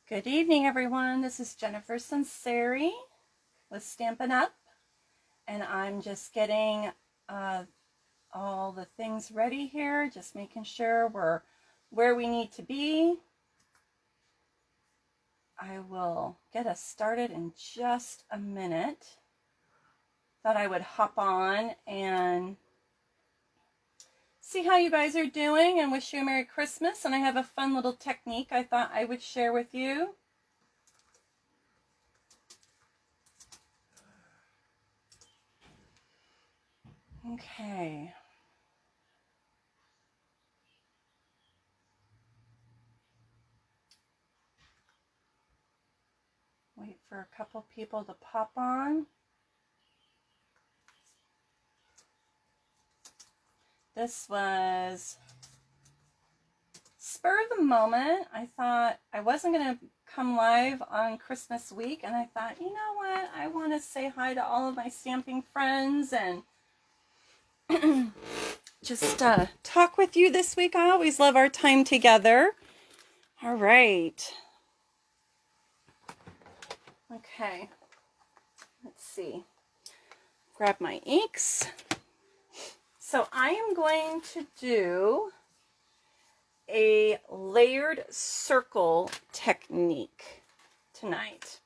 Good evening, everyone. This is Jennifer Sinceri with Stampin' Up, and I'm just getting all the things ready here, just making sure we're where we need to be. I will get us started in just a minute. Thought I would hop on and see how you guys are doing and wish you a Merry Christmas. And I have a fun little technique I thought I would share with you. Okay. Wait for a couple people to pop on. This was spur of the moment. I thought I wasn't going to come live on Christmas week, and I thought, you know what? I want to say hi to all of my stamping friends and just talk with you this week. I always love our time together. All right. Okay. Let's see. Grab my inks. So I am going to do a layered circle technique tonight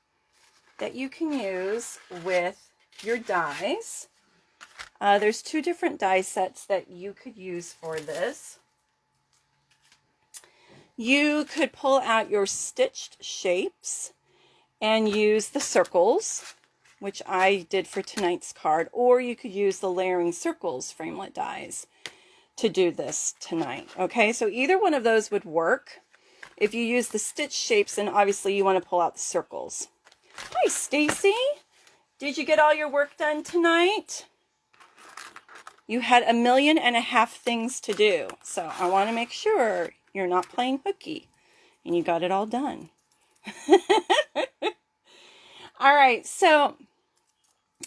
that you can use with your dies. There's two different die sets that you could use for this. You could pull out your stitched shapes and use the circles, which I did for tonight's card, or you could use the layering circles framelit dies to do this tonight. Okay, so either one of those would work. If you use the stitch shapes, then obviously you want to pull out the circles. Hi, Stacy. Did you get all your work done tonight? You had 1.5 million things to do, so I want to make sure you're not playing hooky and you got it all done. All right, so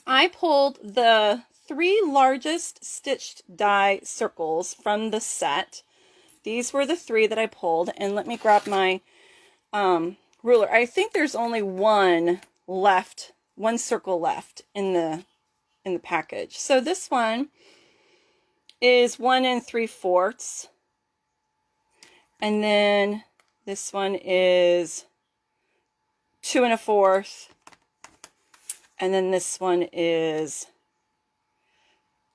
I pulled the 3 largest stitched die circles from the set. These were the 3 that I pulled, and let me grab my ruler. I think there's only one circle left in the package. So this one is 1 3/4, and then this one is 2 1/4. And then this one is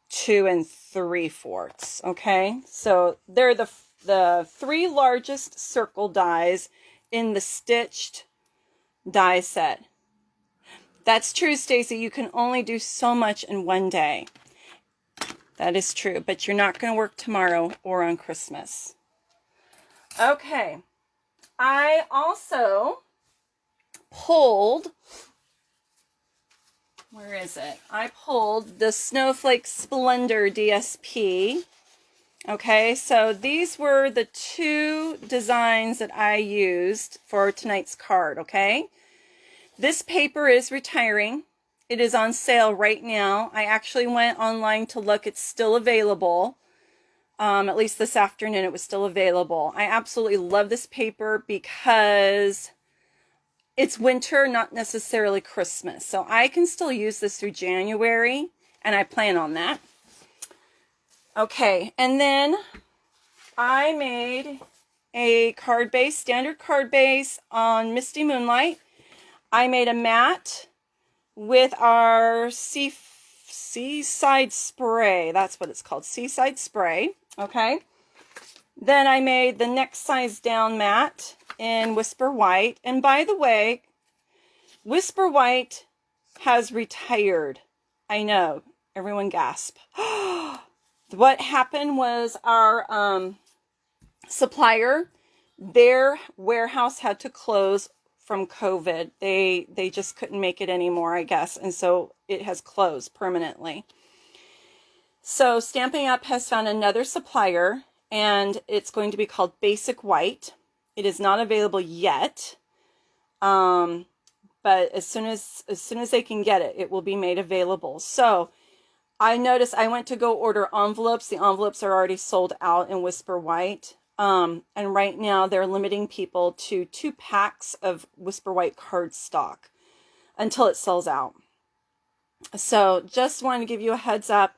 2 3/4. Okay, so they're the 3 largest circle dies in the stitched die set. That's true, Stacy. You can only do so much in one day. That is true, but you're not going to work tomorrow or on Christmas. Okay, I also pulled. Where is it? I pulled the Snowflake Splendor DSP. Okay, so these were the 2 designs that I used for tonight's card, okay? This paper is retiring. It is on sale right now. I actually went online to look. It's still available. At least this afternoon it was still available. I absolutely love this paper because it's winter, not necessarily Christmas. So I can still use this through January, and I plan on that. Okay, and then I made a card base, standard card base on Misty Moonlight. I made a mat with our Seaside Spray. That's what it's called, Seaside Spray. Okay. Then I made the next size down mat in Whisper White. And by the way, Whisper White has retired. I know. Everyone gasp. What happened was our supplier, their warehouse had to close from COVID. They just couldn't make it anymore, I guess. And so it has closed permanently. So Stampin' Up has found another supplier, and it's going to be called Basic White. It is not available yet, but as soon as they can get it, it will be made available. So I noticed I went to go order envelopes. The envelopes are already sold out in Whisper White. And right now they're limiting people to 2 packs of Whisper White cardstock until it sells out. So just wanted to give you a heads up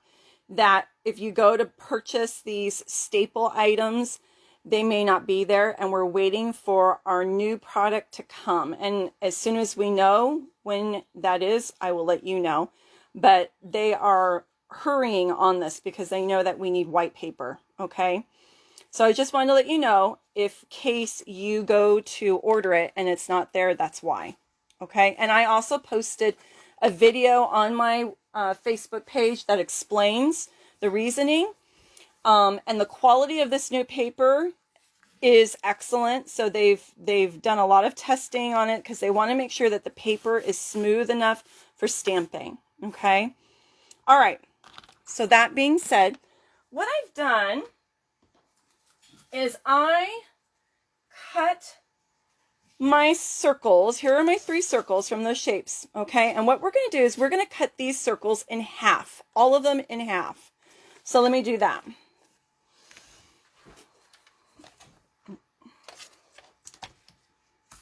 that if you go to purchase these staple items, they may not be there, and we're waiting for our new product to come. And as soon as we know when that is, I will let you know. But they are hurrying on this because they know that we need white paper, okay? So I just wanted to let you know, if case you go to order it and it's not there, that's why, okay? And I also posted a video on my Facebook page that explains the reasoning. And the quality of this new paper is excellent. So they've done a lot of testing on it because they want to make sure that the paper is smooth enough for stamping. Okay. All right. So that being said, what I've done is I cut my circles. Here are my 3 circles from those shapes. Okay. And what we're going to do is we're going to cut these circles in half, all of them in half. So let me do that.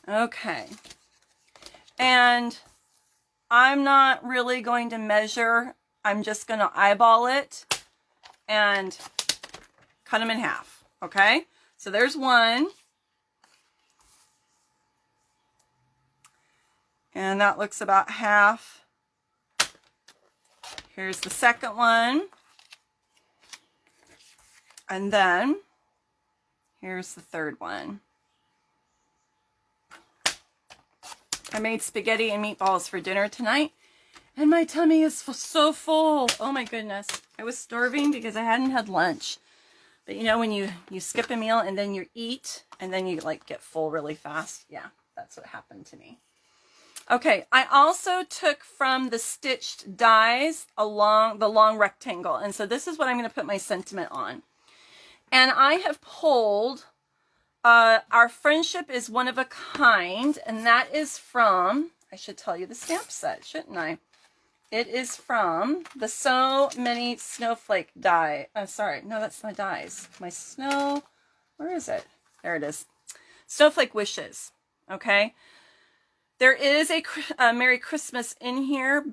Okay. And I'm not really going to measure. I'm just going to eyeball it and cut them in half. Okay. So there's one. And that looks about half. Here's the second one. And then here's the third one. I made spaghetti and meatballs for dinner tonight, and my tummy is so full. Oh my goodness. I was starving because I hadn't had lunch. But you know, when you skip a meal and then you eat and then you like get full really fast. Yeah, that's what happened to me. Okay, I also took from the stitched dies along the long rectangle. And so this is what I'm going to put my sentiment on. And I have pulled Our Friendship is One of a Kind, and that is from, I should tell you the stamp set, shouldn't I? It is from the So Many Snowflake die. Sorry, no, that's my dies. My snow, where is it? There it is. Snowflake Wishes, okay? There is a Merry Christmas in here,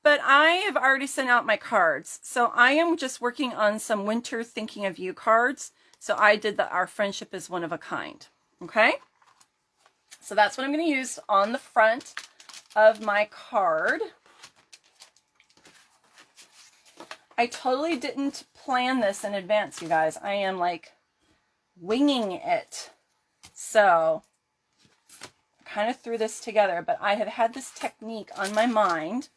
but I have already sent out my cards. So I am just working on some Winter Thinking of You cards. So I did the Our Friendship is One of a Kind. Okay. So that's what I'm going to use on the front of my card. I totally didn't plan this in advance, you guys. I am like winging it. So I kind of threw this together, but I have had this technique on my mind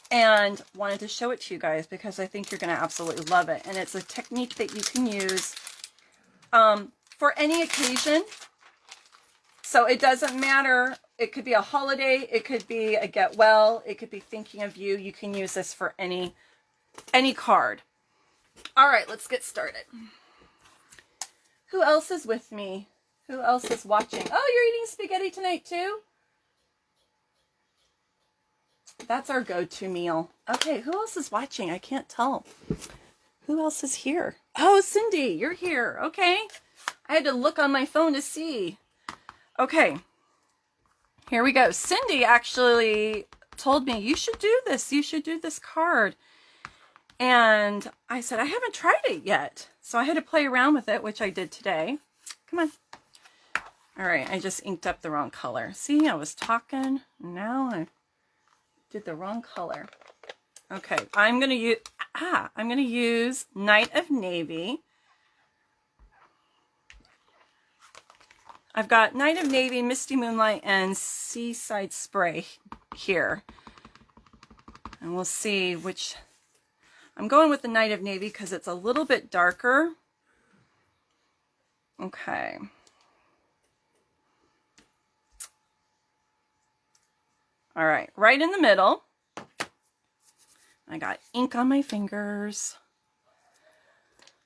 and wanted to show it to you guys because I think you're going to absolutely love it. And it's a technique that you can use for any occasion. So it doesn't matter. It could be a holiday. It could be a get well. It could be thinking of you. You can use this for any card. All right, let's get started. Who else is with me? Who else is watching? Oh, you're eating spaghetti tonight too? That's our go-to meal. Okay, who else is watching? I can't tell. Who else is here? Oh, Cindy, you're here. Okay. I had to look on my phone to see. Okay. Here we go. Cindy actually told me, you should do this. You should do this card. And I said, I haven't tried it yet. So I had to play around with it, which I did today. Come on. All right. I just inked up the wrong color. See, I was talking. Now I did the wrong color. Okay. I'm going to use Night of Navy. I've got Night of Navy, Misty Moonlight, and Seaside Spray here. And we'll see which... I'm going with the Night of Navy because it's a little bit darker. Okay. All right, right in the middle. I got ink on my fingers.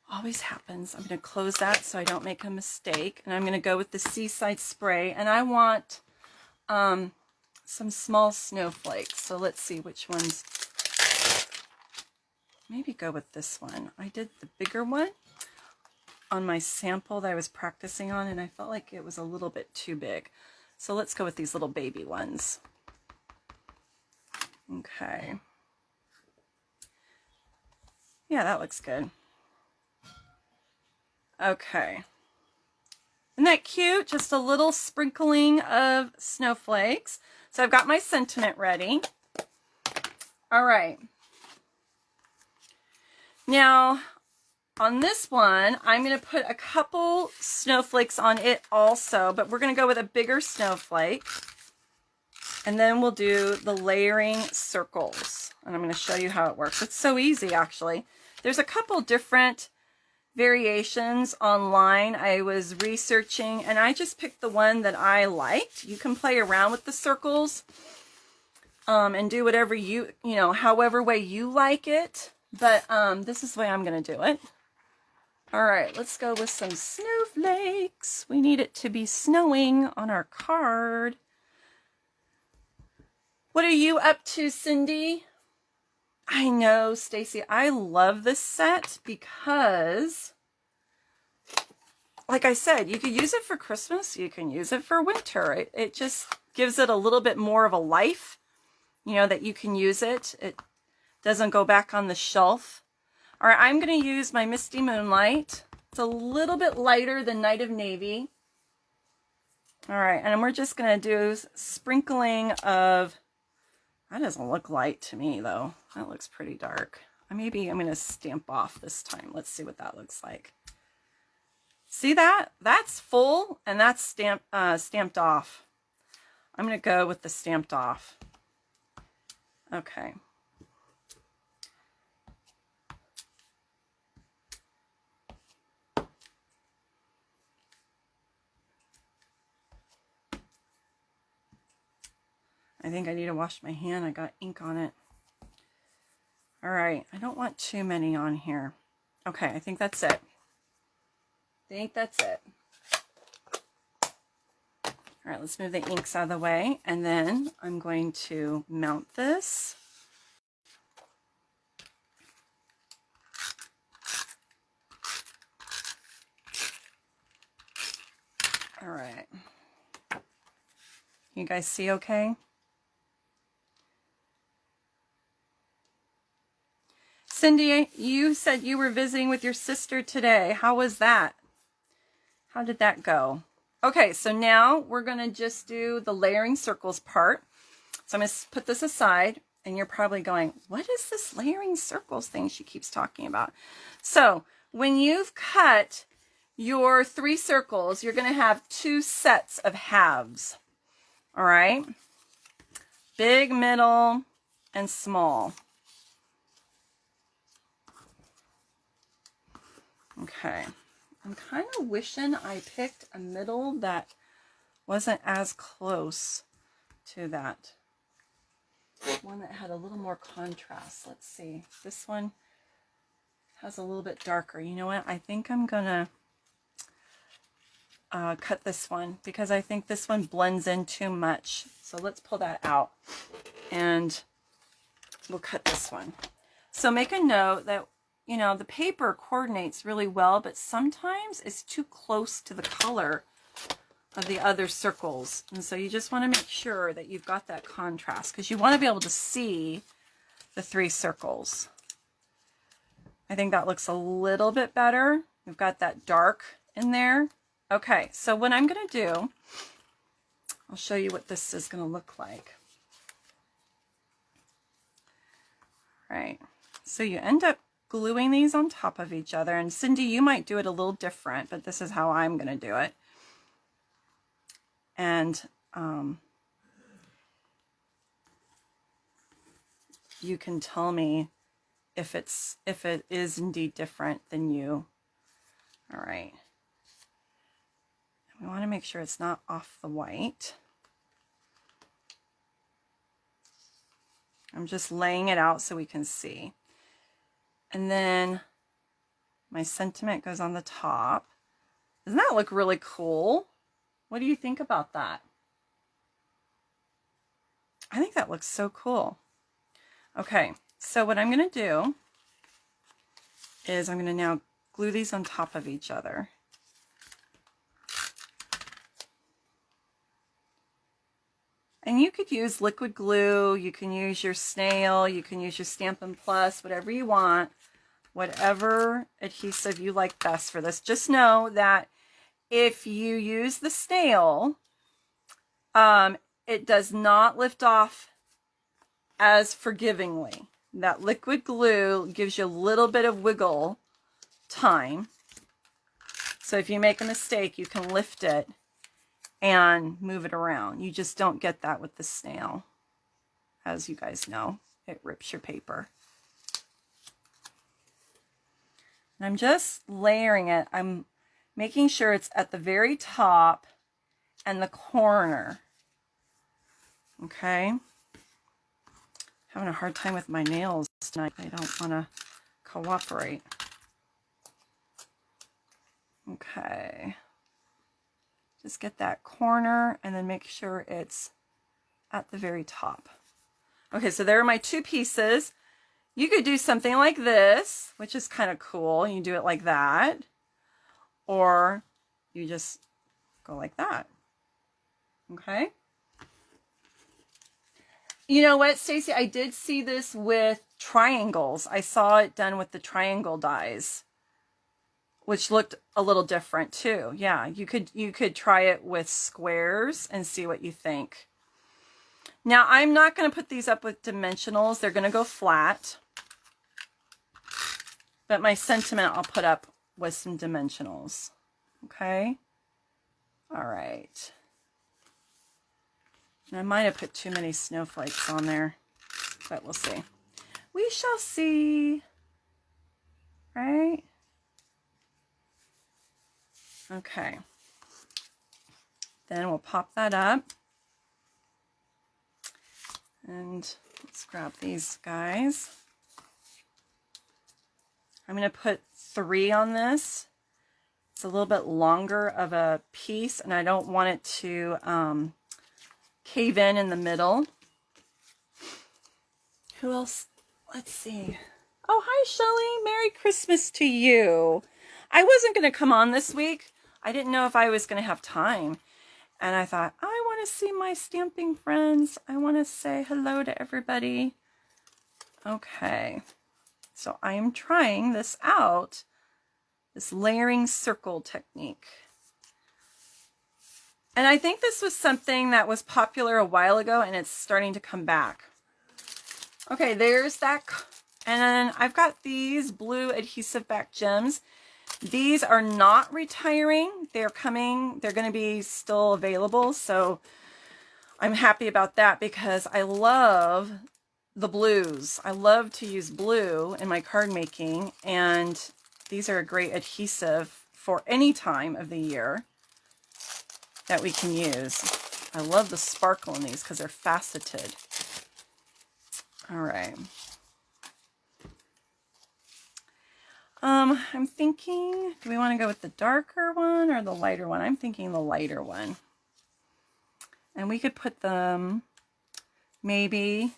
Always happens. I'm going to close that so I don't make a mistake. And I'm going to go with the Seaside Spray. And I want some small snowflakes. So let's see which ones. Maybe go with this one. I did the bigger one. on my sample that I was practicing on, and I felt like it was a little bit too big. So let's go with these little baby ones. Okay. Yeah, that looks good. Okay. Isn't that cute? Just a little sprinkling of snowflakes. So I've got my sentiment ready. All right. Now, on this one, I'm going to put a couple snowflakes on it also, but we're going to go with a bigger snowflake. And then we'll do the layering circles. And I'm going to show you how it works. It's so easy, actually. There's a couple different variations online. I was researching, and I just picked the one that I liked. You can play around with the circles and do whatever however way you like it. But this is the way I'm going to do it. All right, let's go with some snowflakes. We need it to be snowing on our card. What are you up to, Cindy? I know, Stacy. I love this set because, like I said, you could use it for Christmas. You can use it for winter. It just gives it a little bit more of a life, that you can use it. It doesn't go back on the shelf. All right, I'm going to use my Misty Moonlight. It's a little bit lighter than Night of Navy. All right, and we're just going to do sprinkling of, that doesn't look light to me though. That looks pretty dark. Maybe I'm going to stamp off this time. Let's see what that looks like. See that? That's full and that's stamped off. I'm going to go with the stamped off. Okay. I think I need to wash my hand. I got ink on it. All right. I don't want too many on here. Okay. I think that's it. All right. Let's move the inks out of the way. And then I'm going to mount this. All right. You guys see okay? Cindy, you said you were visiting with your sister today. How was that? How did that go? Okay, so now we're going to just do the layering circles part. So I'm going to put this aside, and you're probably going, what is this layering circles thing she keeps talking about? So when you've cut your 3 circles, you're going to have 2 sets of halves. All right? Big, middle, and small. Okay, I'm kind of wishing I picked a middle that wasn't as close to that one that had a little more contrast. Let's see. This one has a little bit darker. You know what? I think I'm gonna cut this one because I think this one blends in too much. So let's pull that out and we'll cut this one. So make a note that the paper coordinates really well, but sometimes it's too close to the color of the other circles. And so you just want to make sure that you've got that contrast because you want to be able to see the 3 circles. I think that looks a little bit better. We've got that dark in there. Okay, so what I'm going to do, I'll show you what this is going to look like. All right, so you end up gluing these on top of each other. And Cindy, you might do it a little different, but this is how I'm going to do it. And you can tell me if it is indeed different than you. All right. We want to make sure it's not off the white. I'm just laying it out so we can see. And then my sentiment goes on the top. Doesn't that look really cool? What do you think about that? I think that looks so cool. Okay, so what I'm going to do is I'm going to now glue these on top of each other. And you could use liquid glue, you can use your snail, you can use your Stampin' Plus, whatever you want, whatever adhesive you like best for this. Just know that if you use the snail, it does not lift off as forgivingly. That liquid glue gives you a little bit of wiggle time. So if you make a mistake, you can lift it and move it around. You just don't get that with the snail. As you guys know, it rips your paper. And I'm just layering it. I'm making sure it's at the very top and the corner. Okay. Having a hard time with my nails tonight. I don't want to cooperate. Okay. Just get that corner and then make sure it's at the very top. Okay, so there are my two pieces. You could do something like this, which is kind of cool. You do it like that. Or you just go like that. Okay. You know what, Stacy? I did see this with triangles. I saw it done with the triangle dies, which looked a little different too. Yeah, you could try it with squares and see what you think. Now, I'm not going to put these up with dimensionals. They're going to go flat. But my sentiment I'll put up with some dimensionals. Okay? All right. And I might have put too many snowflakes on there, but we'll see. We shall see. Right? Okay. Then we'll pop that up. And let's grab these guys. I'm going to put 3 on this. It's a little bit longer of a piece, and I don't want it to cave in the middle. Who else? Let's see. Oh, hi, Shelly. Merry Christmas to you. I wasn't going to come on this week. I didn't know if I was going to have time. And I thought, I want to see my stamping friends. I want to say hello to everybody. Okay. So I am trying this out, this layering circle technique. And I think this was something that was popular a while ago, and it's starting to come back. Okay, there's that. And then I've got these blue adhesive back gems. These are not retiring. They're coming. They're going to be still available. So I'm happy about that because I love the blues. I love to use blue in my card making, and these are a great adhesive for any time of the year that we can use. I love the sparkle in these because they're faceted. All right. I'm thinking, do we want to go with the darker one or the lighter one? I'm thinking the lighter one. And we could put them maybe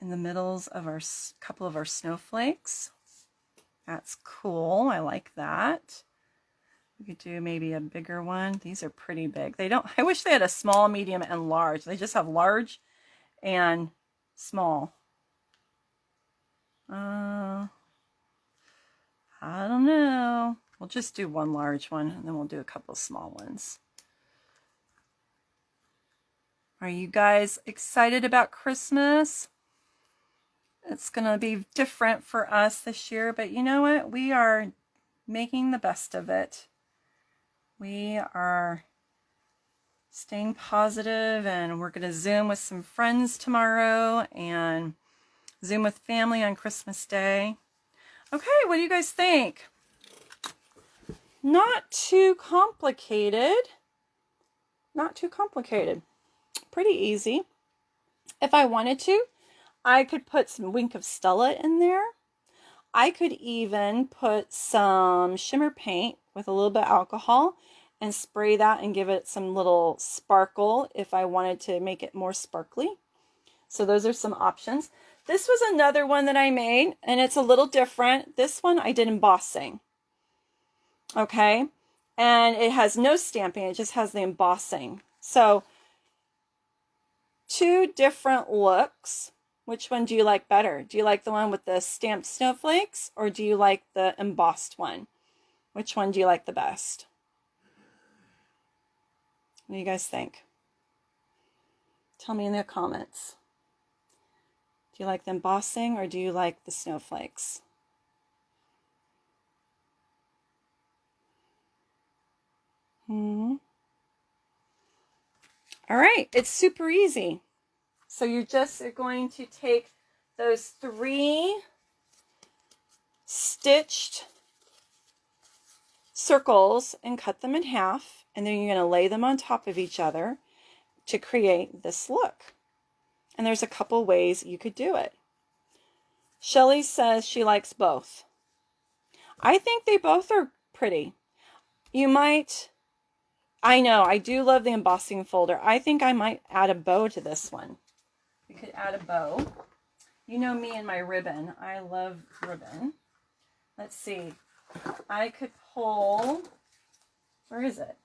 in the middles of our couple of our snowflakes. That's cool. I like that. We could do maybe a bigger one. These are pretty big. They don't, I wish they had a small, medium, and large. They just have large and small. I don't know. We'll just do one large one, and then we'll do a couple small ones. Are you guys excited about Christmas? It's going to be different for us this year, but you know what? We are making the best of it. We are staying positive, and we're going to Zoom with some friends tomorrow and Zoom with family on Christmas Day. Okay, what do you guys think? Not too complicated. Not too complicated. Pretty easy. If I wanted to, I could put some Wink of Stella in there. I could even put some shimmer paint with a little bit of alcohol and spray that and give it some little sparkle if I wanted to make it more sparkly. So those are some options. This was another one that I made, and it's a little different. This one I did embossing. Okay, and it has no stamping, it just has the embossing. So two different looks. Which one do you like better? Do you like the one with the stamped snowflakes, or do you like the embossed one? Which one do you like the best? What do you guys think? Tell me in the comments. Do you like the embossing, or do you like the snowflakes? All right, it's super easy. So you're just going to take those 3 stitched circles and cut them in half, and then you're going to lay them on top of each other to create this look. And there's a couple ways you could do it. Shelly says she likes both. I think they both are pretty. You might... I know, I do love the embossing folder. I think I might add a bow to this one. We could add a bow. You know me and my ribbon. I love ribbon. Let's see. I could pull... Where is it?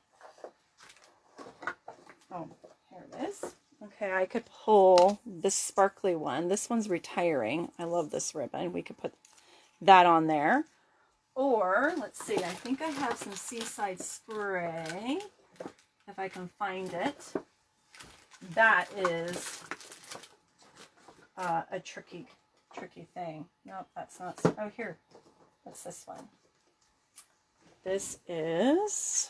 Oh, here it is. Okay, I could pull this sparkly one. This one's retiring. I love this ribbon. We could put that on there. Or, let's see, I think I have some Seaside Spray. If I can find it. That is a tricky thing. Nope, that's not. Oh, here. What's this one? This is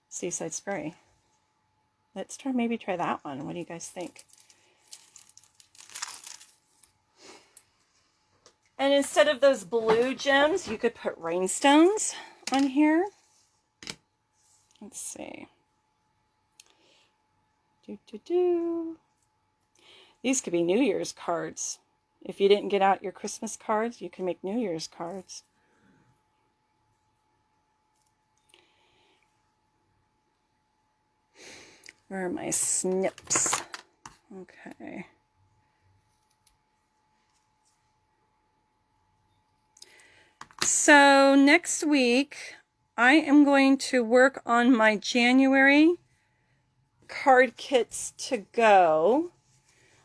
Seaside Spray. Let's maybe try that one. What do you guys think? And instead of those blue gems, you could put rhinestones on here. Let's see. These could be New Year's cards. If you didn't get out your Christmas cards, you can make New Year's cards. Where are my snips? Okay. So next week, I am going to work on my January card kits to go.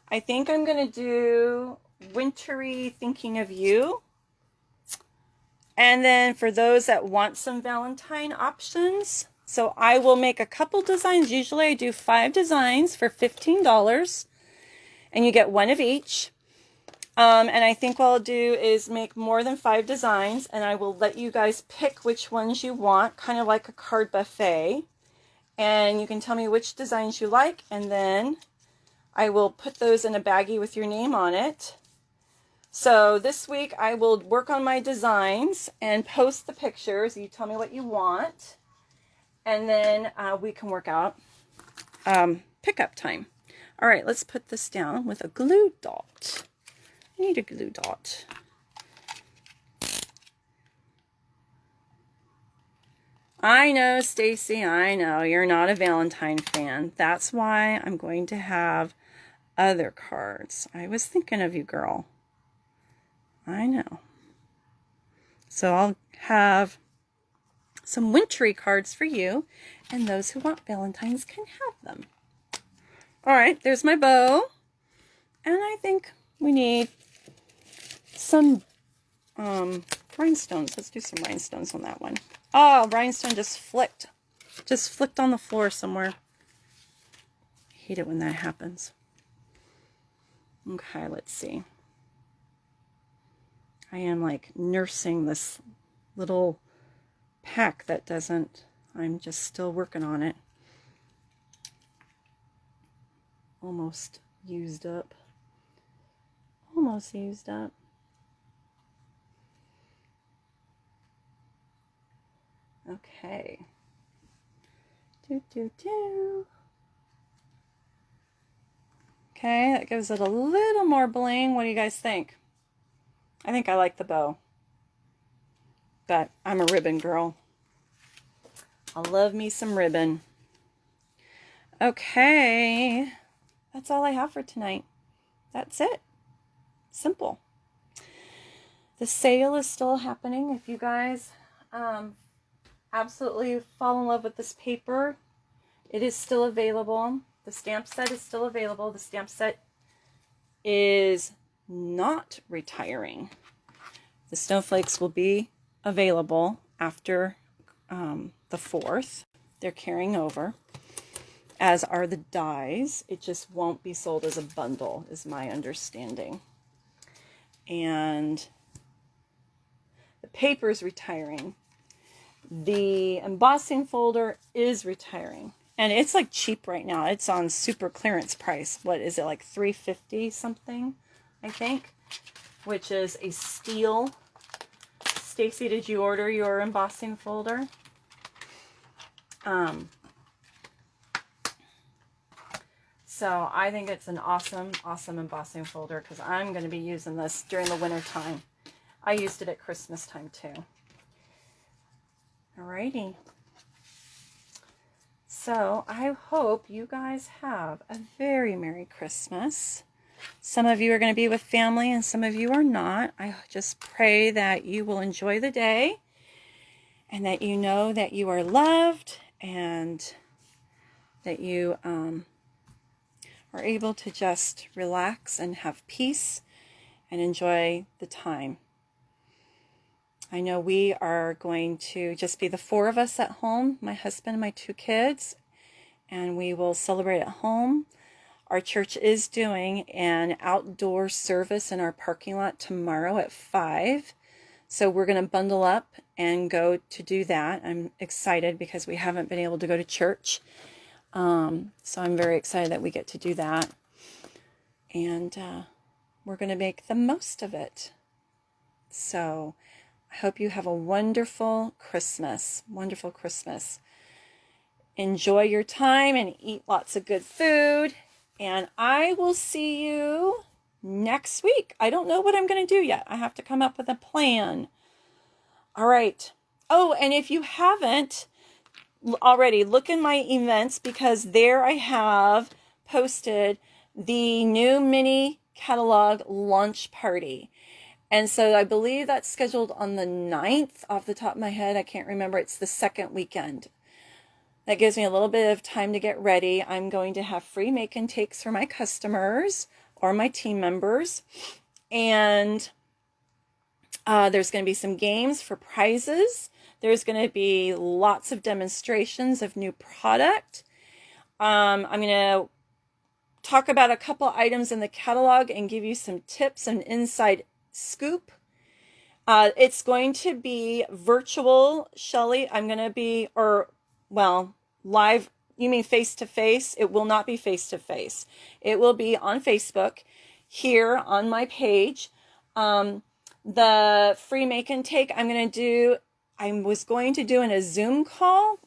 I think I'm going to do Wintry Thinking of You. And then for those that want some Valentine options, so I will make a couple designs. Usually I do 5 designs for $15, and you get one of each. And I think what I'll do is make more than 5 designs, and I will let you guys pick which ones you want, kind of like a card buffet. And you can tell me which designs you like, and then I will put those in a baggie with your name on it. So this week I will work on my designs and post the pictures. You tell me what you want, and then we can work out pickup time. All right, let's put this down with a glue dot. I need a glue dot. I know, Stacy, I know you're not a Valentine fan. That's why I'm going to have other cards. I was thinking of you, girl. I know. So I'll have some wintry cards for you, and those who want Valentines can have them. All right, there's my bow. And I think we need some rhinestones. Let's do some rhinestones on that one. Oh, rhinestone just flicked. Just flicked on the floor somewhere. I hate it when that happens. Okay, let's see. I am like nursing this little pack that doesn't, I'm just still working on it. Almost used up. Almost used up. Okay. Okay, that gives it a little more bling. What do you guys think? I think I like the bow. But I'm a ribbon girl. I love me some ribbon. Okay. that's all I have for tonight. That's it. Simple. The sale is still happening. If you guys absolutely fall in love with this paper, it is still available. The stamp set is still available. The stamp set is not retiring. The snowflakes will be available after the 4th. They're carrying over, as are the dies. It just won't be sold as a bundle, is my understanding. And the paper is retiring. The embossing folder is retiring. And it's like cheap right now. It's on super clearance price. What is it, like $3.50 something, I think? Which is a steal. Stacy, did you order your embossing folder? So I think it's an awesome, awesome embossing folder because I'm going to be using this during the winter time. I used it at Christmas time too. Alrighty. So I hope you guys have a very Merry Christmas. Some of you are going to be with family and some of you are not. I just pray that you will enjoy the day and that you know that you are loved and that you are able to just relax and have peace and enjoy the time. I know we are going to just be the 4 of us at home, my husband and my 2 kids, and we will celebrate at home. Our church is doing an outdoor service in our parking lot tomorrow at 5. So we're going to bundle up and go to do that. I'm excited because we haven't been able to go to church. So I'm very excited that we get to do that. And we're going to make the most of it. So I hope you have a wonderful Christmas. Wonderful Christmas. Enjoy your time and eat lots of good food. And I will see you next week. I don't know what I'm going to do yet. I have to come up with a plan. All right. Oh, and if you haven't already, look in my events because there I have posted the new mini catalog launch party. And so I believe that's scheduled on the 9th off the top of my head. I can't remember. It's the second weekend. That gives me a little bit of time to get ready. I'm going to have free make and takes for my customers or my team members. And there's going to be some games for prizes. There's going to be lots of demonstrations of new product. I'm going to talk about a couple items in the catalog and give you some tips and inside scoop. It's going to be virtual, Shelly. I'm going to be, live. You mean face-to-face? It will not be face-to-face. It will be on Facebook here on my page. The free make and take I was going to do in a Zoom call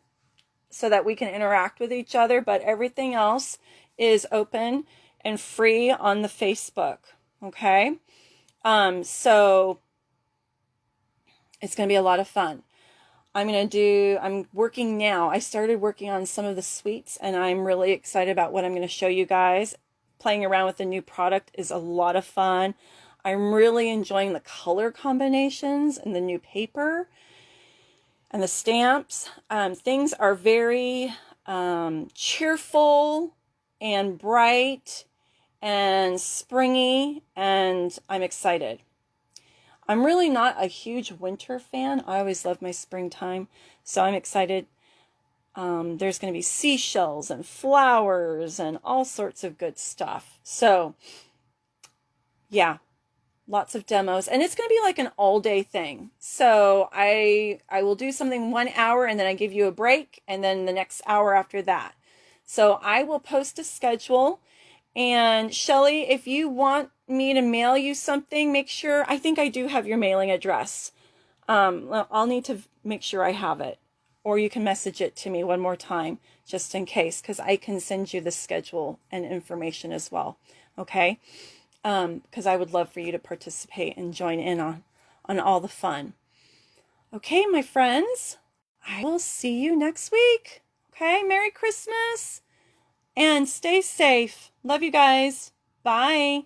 so that we can interact with each other, but everything else is open and free on the Facebook. Okay. So it's going to be a lot of fun. I'm working now. I started working on some of the suites and I'm really excited about what I'm going to show you guys. Playing around with the new product is a lot of fun. I'm really enjoying the color combinations and the new paper and the stamps. Things are very cheerful and bright and springy, and I'm excited. I'm really not a huge winter fan. I always love my springtime, so I'm excited. There's going to be seashells and flowers and all sorts of good stuff. So, yeah, lots of demos. And it's going to be like an all-day thing. So I will do something 1 hour, and then I give you a break, and then the next hour after that. So I will post a schedule. And Shelly, if you want me to mail you something, make sure, I think I do have your mailing address. I'll need to make sure I have it. Or you can message it to me one more time, just in case, because I can send you the schedule and information as well. Okay? Because I would love for you to participate and join in on all the fun. Okay, my friends, I will see you next week. Okay? Merry Christmas. and stay safe. Love you guys. Bye.